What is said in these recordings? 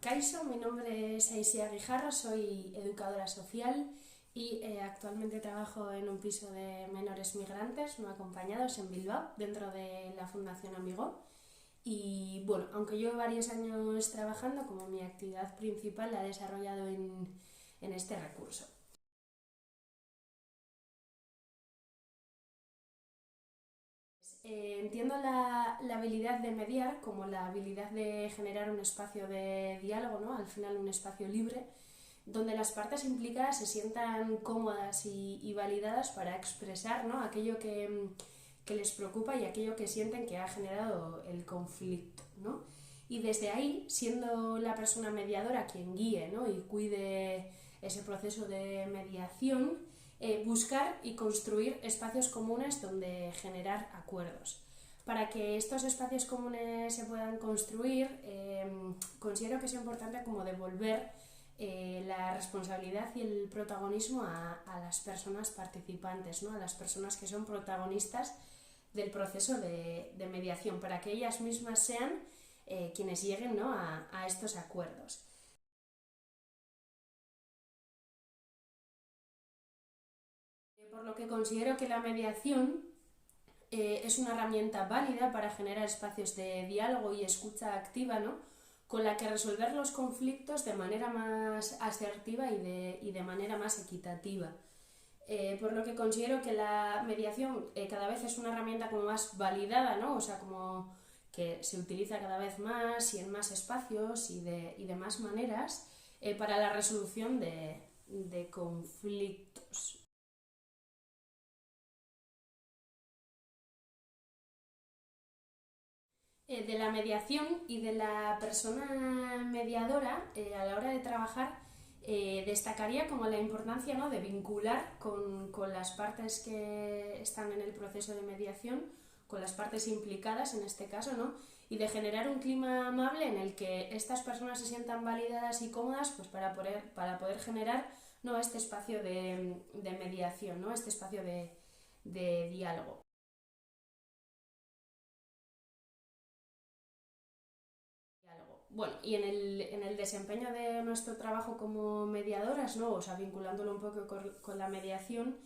Kaixo, mi nombre es Aisia Guijarro, soy educadora social y actualmente trabajo en un piso de menores migrantes no acompañados en Bilbao, dentro de la Fundación Amigo. Y bueno, aunque llevo varios años trabajando, como mi actividad principal la he desarrollado en este recurso. Entiendo la habilidad de mediar como la habilidad de generar un espacio de diálogo, ¿no? Al final un espacio libre, donde las partes implicadas se sientan cómodas y validadas para expresar, ¿no? aquello que les preocupa y aquello que sienten que ha generado el conflicto, ¿no? Y desde ahí, siendo la persona mediadora quien guíe, ¿no? y cuide ese proceso de mediación, buscar y construir espacios comunes donde generar acuerdos. Para que estos espacios comunes se puedan construir, considero que es importante como devolver la responsabilidad y el protagonismo a las personas participantes, ¿no? a las personas que son protagonistas del proceso de mediación, para que ellas mismas sean quienes lleguen, ¿no? a estos acuerdos. Por lo que considero que la mediación es una herramienta válida para generar espacios de diálogo y escucha activa, ¿no? con la que resolver los conflictos de manera más asertiva y de manera más equitativa. Por lo que considero que la mediación cada vez es una herramienta como más validada, ¿no? O sea, como que se utiliza cada vez más y en más espacios y de más maneras para la resolución de conflictos. De la mediación y de la persona mediadora a la hora de trabajar, destacaría como la importancia, ¿no? de vincular con las partes que están en el proceso de mediación, con las partes implicadas en este caso, ¿no? y de generar un clima amable en el que estas personas se sientan validadas y cómodas, pues para poder generar, ¿no? este espacio de mediación, ¿no? este espacio de diálogo. Bueno, y en el desempeño de nuestro trabajo como mediadoras, ¿no? o sea, vinculándolo un poco con la mediación,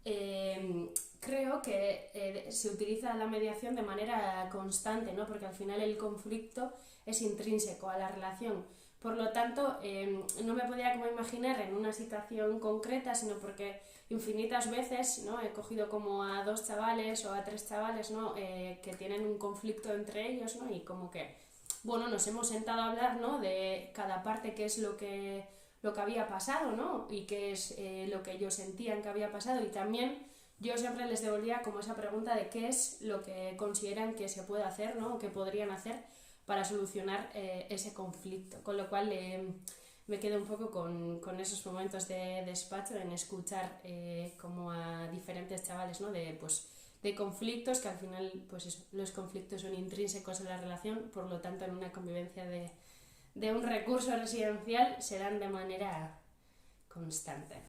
creo que se utiliza la mediación de manera constante, ¿no? porque al final el conflicto es intrínseco a la relación. Por lo tanto, no me podía como imaginar en una situación concreta, sino porque infinitas veces, ¿no? he cogido como a dos chavales o a tres chavales, ¿no? Que tienen un conflicto entre ellos, ¿no? y como que bueno, nos hemos sentado a hablar, ¿no? de cada parte, qué es lo que había pasado, ¿no? y qué es lo que ellos sentían que había pasado, y también yo siempre les devolvía como esa pregunta de qué es lo que consideran que se puede hacer, ¿no? o que podrían hacer para solucionar ese conflicto, con lo cual me quedo un poco con esos momentos de despacho en escuchar como a diferentes chavales, ¿no? de conflictos, que al final pues eso, los conflictos son intrínsecos en la relación, por lo tanto en una convivencia de un recurso residencial se dan de manera constante.